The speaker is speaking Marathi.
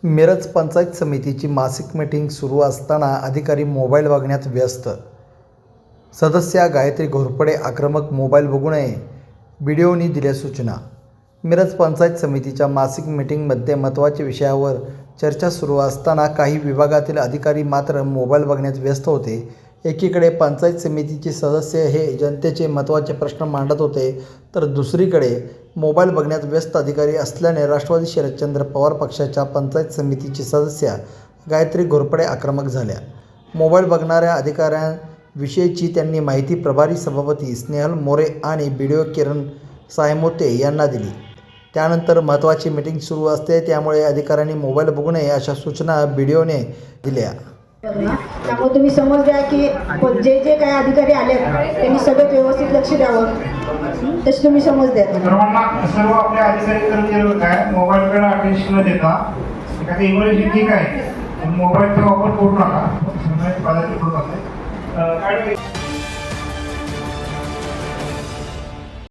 मिरज पंचायत समितीची मासिक मीटिंग सुरू असताना अधिकारी मोबाईल बघण्यात व्यस्त. सदस्या गायत्री घोरपडे आक्रमक मोबाईल बघू नये, बीडीओनी दिल्या सूचना. मिरज पंचायत समितीच्या मासिक मीटिंगमध्ये महत्त्वाच्या विषयावर चर्चा सुरू असताना काही विभागातील अधिकारी मात्र मोबाईल बघण्यात व्यस्त होते. एकीकडे पंचायत समितीचे सदस्य हे जनतेचे महत्त्वाचे प्रश्न मांडत होते, तर दुसरीकडे मोबाईल बघण्यात व्यस्त अधिकारी असल्याने राष्ट्रवादी शरदचंद्र पवार पक्षाच्या पंचायत समितीची सदस्या गायत्री घोरपडे आक्रमक झाल्या. मोबाईल बघणाऱ्या अधिकाऱ्यांविषयीची त्यांनी माहिती प्रभारी सभापती स्नेहल मोरे आणि बीडीओ किरण सायमोते यांना दिली. त्यानंतर महत्त्वाची मीटिंग सुरू असते, त्यामुळे अधिकाऱ्यांनी मोबाईल बघू नये अशा सूचना बीडीओने दिल्या. त्यामुळे तुम्ही समज द्या की जे जे काही अधिकारी आले त्यांनी सगळं व्यवस्थित लक्ष द्यावं, तशी तुम्ही समज द्या. सर्व आपल्या अधिकारी कर्मचारी काय मोबाईलकडे अटेन्शन न देता एखादी इमर्जन्सी ठीक आहे, मोबाईलचा वापर करू नका.